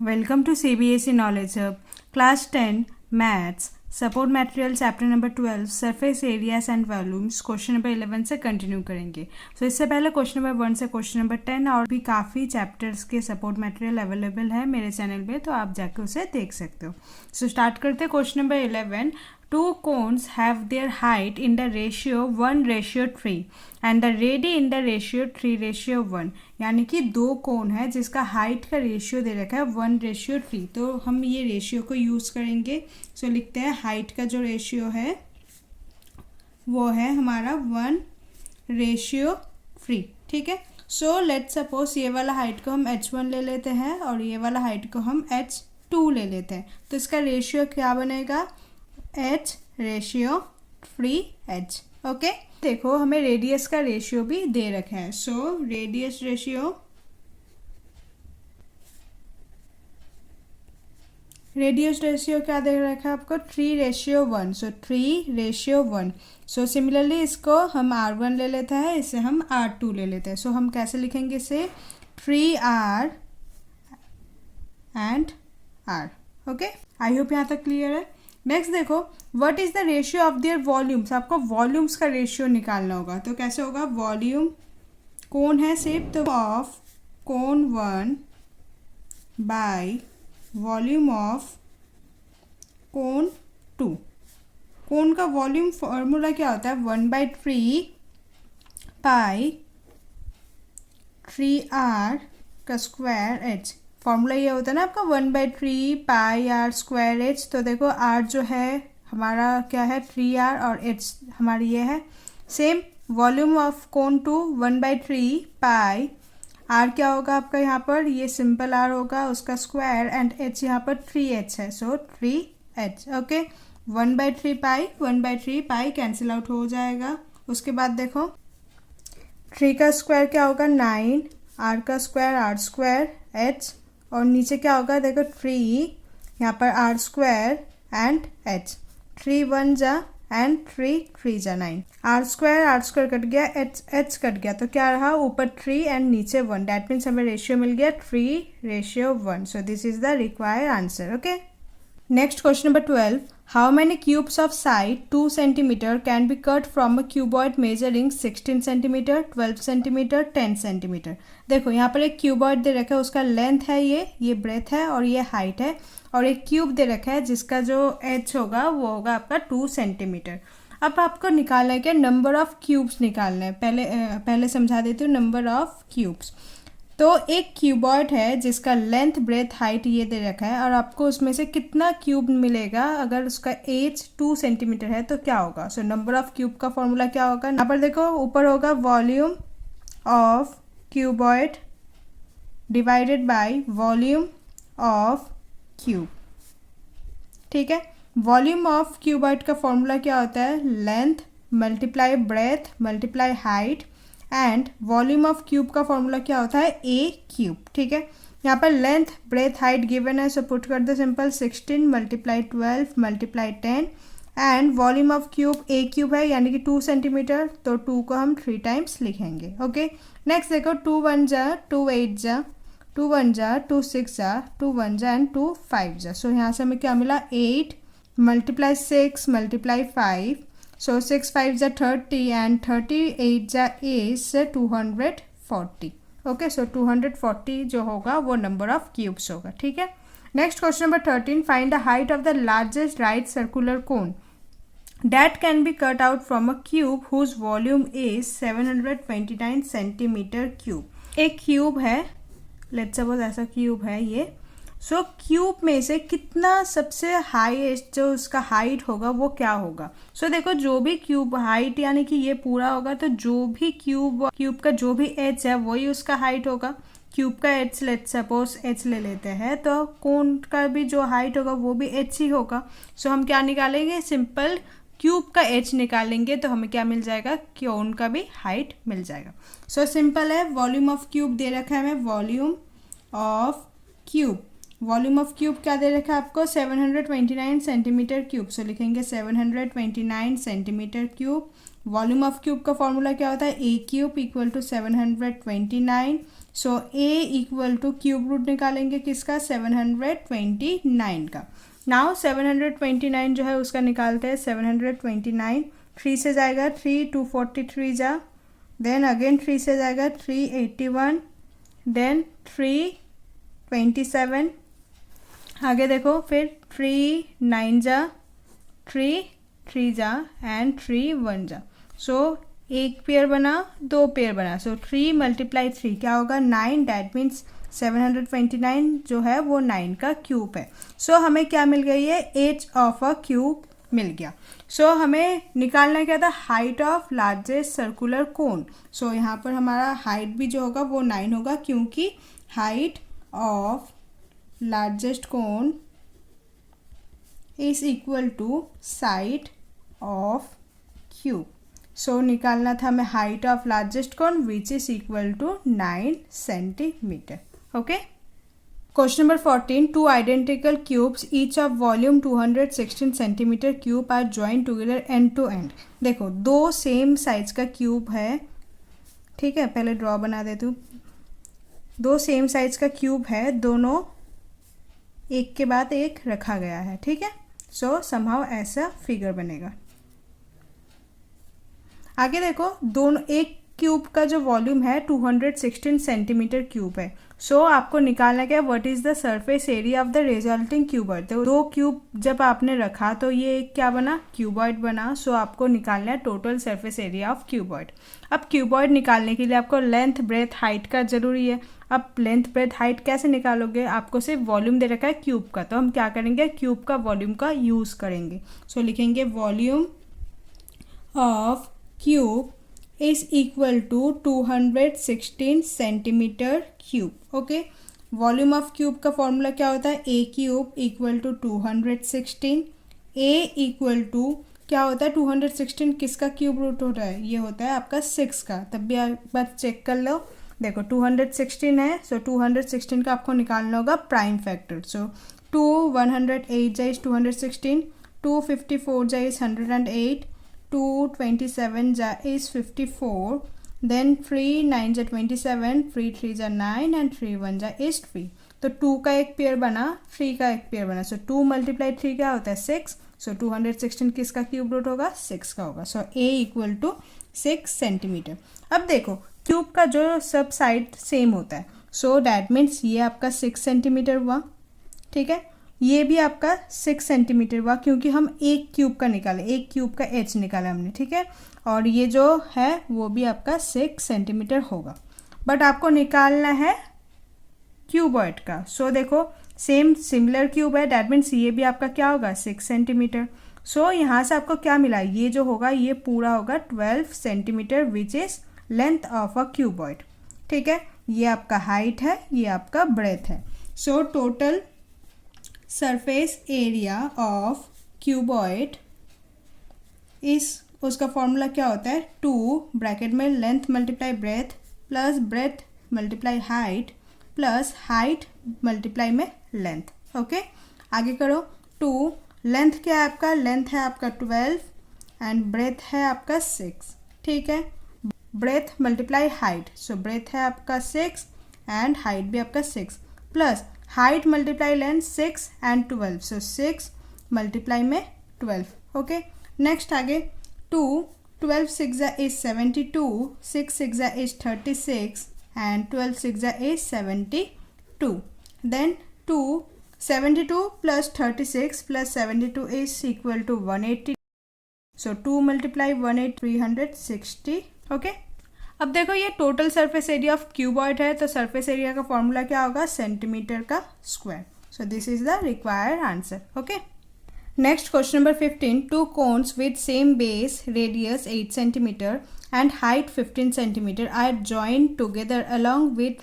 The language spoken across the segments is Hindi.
Welcome to CBSE Knowledge Hub, Class 10, Maths, Support Material, Chapter number 12, Surface Areas and Volumes, question number 11 से कंटिन्यू करेंगे। इससे पहले क्वेश्चन नंबर 1 से क्वेश्चन नंबर 10 और भी काफ़ी चैप्टर्स के सपोर्ट मटेरियल अवेलेबल है मेरे चैनल पे, तो आप जाके उसे देख सकते हो। स्टार्ट करते हैं question number 11। Two cones have their height in the ratio 1:3 and the radii in the ratio 3:1। यानी कि दो कोण है जिसका हाइट का रेशियो दे रखा है 1:3। तो हम ये रेशियो को यूज़ करेंगे। लिखते हैं हाइट का जो रेशियो है वो है हमारा 1:3। ठीक है। लेट्स सपोज ये वाला हाइट को हम h1 ले लेते हैं और ये वाला हाइट को हम h2 ले लेते हैं। तो इसका रेशियो क्या बनेगा? h/3h। ओके, देखो हमें रेडियस का रेशियो भी दे रखा है। रेडियस रेशियो क्या दे रखा है आपको? 3:1। 3:1। सिमिलरली इसको हम R1 ले लेते हैं, इसे हम R2 ले लेते हैं। हम कैसे लिखेंगे इसे? 3R and R। Okay, I hope यहाँ तक क्लियर है। नेक्स्ट देखो, what is the ratio of their volumes. आपको वॉल्यूम्स का रेशियो निकालना होगा। तो कैसे होगा? वॉल्यूम कौन है सिर्फ, तो ऑफ कौन 1 बाय वॉल्यूम ऑफ कौन 2। कौन का वॉल्यूम फॉर्मूला क्या होता है? 1/3 पाई 3R का स्क्वायर h। फॉर्मूला ये होता है ना आपका 1/3 पाई R स्क्वायर h। तो देखो R जो है हमारा क्या है? 3R और h हमारी ये है। Same volume of cone 2 1/3 pi R क्या होगा आपका यहाँ पर? ये सिंपल R होगा, उसका स्क्वायर, एंड h यहाँ पर 3h है। 3h। Okay, 1/3 pi cancel out हो जाएगा। उसके बाद देखो 3 का स्क्वायर क्या होगा? 9, R का स्क्वायर R स्क्वायर h, और नीचे क्या होगा? देखो 3 यहाँ पर R स्क्वायर एंड h। 3 1 जा एंड 3 3 जा 9। R स्क्वायर कट गया, h कट गया, तो क्या रहा? ऊपर 3 एंड नीचे 1। डैट मीन्स हमें रेशियो मिल गया 3:1। This is the required answer. Okay, next question number 12। How many cubes of side 2 cm can be cut from a cuboid measuring 16 cm, 12 cm, 10 cm। देखो यहाँ पर एक क्यूबॉइड दे रखा है, उसका लेंथ है ये ब्रेथ है और ये हाइट है, और एक क्यूब दे रखा है जिसका जो एच होगा वो होगा आपका 2 cm। अब आपको निकालना है क्या? नंबर ऑफ क्यूब्स निकालना है। पहले समझा देती हूँ नंबर ऑफ क्यूब्स। तो एक क्यूबॉइड है जिसका लेंथ ब्रेथ हाइट ये दे रखा है, और आपको उसमें से कितना क्यूब मिलेगा अगर उसका एज 2 cm है तो क्या होगा? नंबर ऑफ क्यूब का फॉर्मूला क्या होगा? यहाँ पर देखो ऊपर होगा volume of cuboid divided by volume of cube. ठीक है, वॉल्यूम ऑफ क्यूबॉइड का फॉर्मूला क्या होता है? Length multiply breath multiply height, and volume of cube का फॉर्मूला क्या होता है? A cube. ठीक है, यहाँ पर लेंथ ब्रेथ हाइट गिवन है, पुट कर दो simple 16 multiply 12 multiply 10, and volume of cube A cube है यानी कि 2 cm, तो 2 को हम 3 टाइम्स लिखेंगे। ओके, नेक्स्ट देखो 2 1 जा 2 8 जा 2 1 जा 2 6 जा 2 1 जा एंड 2 5 जा। यहाँ से हमें क्या मिला? 8 मल्टीप्लाई 6 मल्टीप्लाई 5, 6 5 जा 30 एंड 38 जा इज 240। ओके, 240 जो होगा वो नंबर ऑफ क्यूब्स होगा। ठीक है, next question number 13। Find the height of the largest right circular cone that can be cut out from a cube whose volume is 729 centimeter cube। एक क्यूब है, लेट्स सपोज ऐसा क्यूब है ये। क्यूब में से कितना सबसे हाईएस्ट जो उसका हाइट होगा वो क्या होगा? देखो जो भी क्यूब हाइट यानी कि ये पूरा होगा, तो जो भी क्यूब का जो भी एच है वही उसका हाइट होगा। क्यूब का एच लेट्स सपोज एच ले लेते हैं, तो कोन का भी जो हाइट होगा वो भी एच ही होगा। हम क्या निकालेंगे? सिंपल क्यूब का एच निकालेंगे तो हमें क्या मिल जाएगा? कोन का भी हाइट मिल जाएगा। सिंपल है, वॉल्यूम ऑफ क्यूब दे रखा है हमें, वॉल्यूम ऑफ क्यूब क्या दे रखा है आपको? 729 सेंटीमीटर क्यूब। लिखेंगे 729 centimetre cube. Volume of cube का फॉर्मूला क्या होता है, a cube equal to 729. So a equal to cube root निकालेंगे किसका, 729 का. नाउ 729 जो है उसका निकालते हैं. 729 3 से जाएगा 3, 243 जा, देन अगेन 3 से जाएगा 381, देन 327. आगे देखो फिर 3 9 जा, 3 3 जा एंड 3 1 जा. सो एक पेयर बना, दो पेयर बना. सो 3 × 3 क्या होगा, 9. डैट मीन्स 729 जो है वो 9 का क्यूब है. सो हमें क्या मिल गई है, एज ऑफ अ क्यूब मिल गया. सो हमें निकालना क्या था, height of largest circular cone. So यहाँ पर हमारा हाइट भी जो होगा वो 9 होगा, क्योंकि height of largest cone is equal to side of cube. So निकालना था हमें height of largest cone which is equal to 9 centimetre. Okay. Question number 14. Two identical cubes each of volume 216 centimetre cube are join together end to end. देखो दो सेम साइज का क्यूब है, ठीक है, पहले ड्रॉ बना देती हूँ. दो सेम साइज का क्यूब है, दोनों एक के बाद एक रखा गया है, ठीक है. सो समहाउ ऐसा फिगर बनेगा. आगे देखो दोनों, एक क्यूब का जो वॉल्यूम है 216 सेंटीमीटर क्यूब है. सो आपको निकालना क्या, what is the surface area of the resulting cuboid. तो दो क्यूब जब आपने रखा तो ये एक क्या बना, क्यूबॉइड बना. सो आपको निकालना है total surface area of cuboid. अब क्यूबॉइड निकालने के लिए आपको लेंथ ब्रेथ हाइट का जरूरी है. अब लेंथ ब्रेथ हाइट कैसे निकालोगे, आपको सिर्फ वॉल्यूम दे रखा है क्यूब का, तो हम क्या करेंगे, क्यूब का वॉल्यूम का यूज करेंगे. सो लिखेंगे volume of cube is equal to 216 centimetre cube. Okay. Volume of cube का फॉर्मूला क्या होता है, a cube equal to 216. A equal to क्या होता है, 216 किसका क्यूब रूट होता है, ये होता है आपका 6 का. तब भी एक बार चेक कर लो. देखो 216 है, सो 216 का आपको निकालना होगा प्राइम फैक्टर. सो 2 108 जा इज 216, 254 जा इज 108, 227 जा इज 54, देन 3 9 जा 27, 3 3 जा 9 एंड 3 1 जा इज 3. तो 2 का एक पेयर बना, 3 का एक पेयर बना. सो 2 × 3 क्या होता है, 6. सो 216 किसका क्यूब रूट होगा, 6 का होगा. सो ए इक्वल टू 6 सेंटीमीटर. अब देखो क्यूब का जो सब साइड सेम होता है, सो डैट मीन्स ये आपका 6 सेंटीमीटर हुआ, ठीक है. ये भी आपका 6 सेंटीमीटर हुआ, क्योंकि हम एक क्यूब का निकाले, एक क्यूब का एच निकाला हमने, ठीक है. और ये जो है वो भी आपका 6 सेंटीमीटर होगा. बट आपको निकालना है क्यूबॉइड का. सो देखो सेम सिमिलर क्यूब है, डैट मीन्स ये भी आपका क्या होगा, 6 सेंटीमीटर. सो यहाँ से आपको क्या मिला, ये जो होगा ये पूरा होगा 12 centimetre which is length of a cuboid, ठीक है. ये आपका हाइट है, ये आपका ब्रेथ है. So total surface area of cuboid इस उसका फॉर्मूला क्या होता है, 2 ब्रैकेट में length multiply breath plus breadth multiply height plus height multiply में लेंथ. ओके. आगे करो. 2 लेंथ क्या है आपका, लेंथ है आपका 12 एंड ब्रेथ है आपका 6, ठीक है. ब्रेथ मल्टीप्लाई हाइट, सो ब्रेथ है आपका 6 एंड हाइट भी आपका 6 plus height multiply length 6 and 12, so 6 multiply में 12. ओके. नेक्स्ट आगे 2 12 6 is 72, 6 6 is 36 and 12 6 is 72. Then 2 72 plus 36 plus 72 is equal to 180. So 2 multiply 180 360. Okay. अब देखो ये total surface area of cuboid है, तो सरफेस एरिया का फॉर्मूला क्या होगा, सेंटीमीटर का square. So this is the required answer. Okay. Next question number 15. To cons with same base, radius 8 centimetre and height 15 centimeter are joined together along with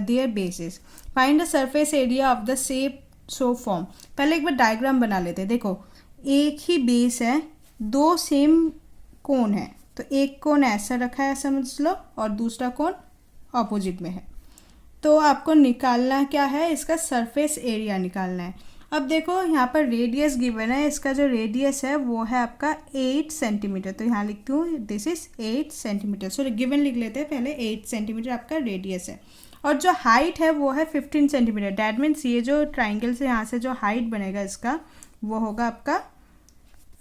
their bases. Find the surface area of the shape so form. पहले एक बार डायग्राम बना लेते हैं. देखो एक ही बेस है, दो सेम कोन है, तो एक कोन ऐसा रखा है समझ लो और दूसरा कोन ऑपोजिट में है. तो आपको निकालना क्या है, इसका सरफेस एरिया निकालना है. अब देखो यहाँ पर रेडियस गिवन है, इसका जो रेडियस है वो है आपका 8 सेंटीमीटर, तो यहाँ लिखती हूँ this is 8 centimetre. So given लिख लेते हैं पहले, 8 सेंटीमीटर आपका रेडियस है। और जो हाइट है वो है 15 सेंटीमीटर। डैट मीन्स ये जो ट्राइंगल से यहाँ से जो हाइट बनेगा इसका वो होगा आपका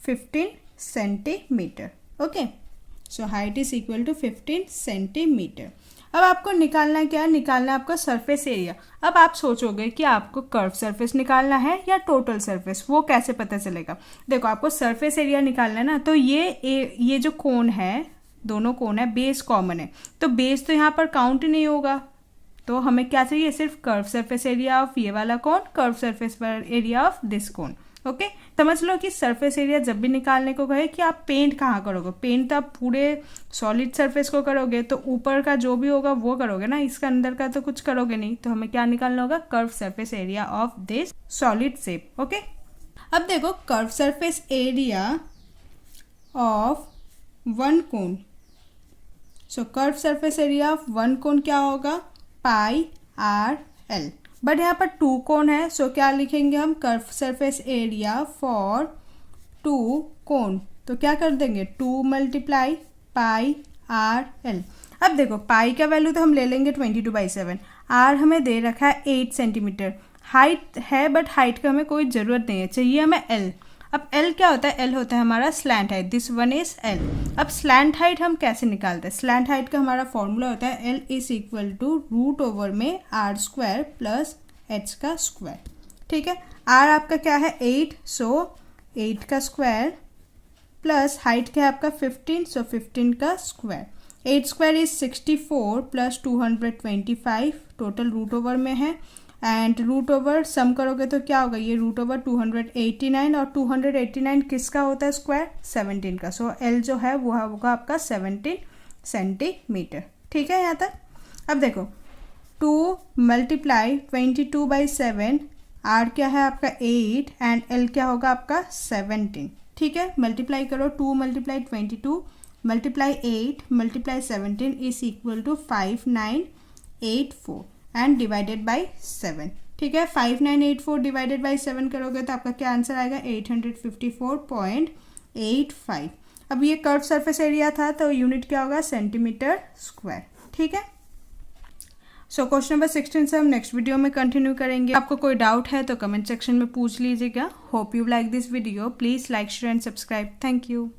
15 centimetre. Okay, so height is equal to 15 centimetre. अब आपको निकालना क्या है, निकालना है आपका सरफेस एरिया। अब आप सोचोगे कि आपको कर्व सरफेस निकालना है या टोटल सरफेस, वो कैसे पता चलेगा? देखो आपको सरफेस एरिया निकालना है ना, तो ये जो कोण है, दोनों कोण है, बेस कॉमन है, तो बेस तो यहाँ पर काउंट ही नहीं होगा, तो हमें क्या चाहिए, सिर्फ कर्व सरफेस एरिया ऑफ ये वाला कोण, curve surface area of this कोण। ओके, समझ लो कि सरफेस एरिया जब भी निकालने को कहे कि आप पेंट कहाँ करोगे, पेंट तो आप पूरे सॉलिड सरफेस को करोगे, तो ऊपर का जो भी होगा वो करोगे ना, इसका अंदर का तो कुछ करोगे नहीं, तो हमें क्या निकालना होगा, curve surface area of this solid shape. Okay, अब देखो curve surface area of one cone, so curve surface area of one कोन क्या होगा, पाई आर एल। बट यहाँ पर टू कोन है, सो क्या लिखेंगे हम, curve surface area for two cone, तो क्या कर देंगे, 2 मल्टीप्लाई पाई आर एल। अब देखो पाई का वैल्यू तो हम ले लेंगे 22/7, आर हमें दे रखा है 8 सेंटीमीटर, हाइट है बट हाइट का हमें कोई ज़रूरत नहीं है, चाहिए हमें एल। अब एल क्या होता है, एल होता है हमारा slant height, this one is L. अब स्लैंट हाइट हम कैसे निकालते हैं, स्लैंट हाइट का हमारा फॉर्मूला होता है l is equal to root over में आर स्क्वायर प्लस एच का स्क्वायर। ठीक है, आर आपका क्या है 8, सो 8 का स्क्वायर प्लस हाइट क्या है आपका 15, सो 15 का square. 8 square is 64 plus 225, total root over में है, एंड रूट ओवर सम करोगे तो क्या होगा, ये रूट ओवर 289, और 289 किसका होता है स्क्वायर, 17 का, सो एल जो है वो होगा आपका 17 सेंटीमीटर। ठीक है यहाँ तक। अब देखो 2 मल्टीप्लाई 22/7, आर क्या है आपका 8 एंड एल क्या होगा आपका 17। ठीक है, मल्टीप्लाई करो, 2 multiply 22 multiply 8 multiply 17 is equal to 5984 and divided by 7। ठीक है, 5984 डिवाइडेड बाई 7 करोगे तो आपका क्या आंसर आएगा, 854.85। अब ये कर्व सरफेस एरिया था तो यूनिट क्या होगा, सेंटीमीटर स्क्वायर। ठीक है, सो क्वेश्चन नंबर 16 से हम नेक्स्ट वीडियो में कंटिन्यू करेंगे। आपको कोई डाउट है तो कमेंट सेक्शन में पूछ लीजिएगा। Hope you like this video, please like share and subscribe. Thank you.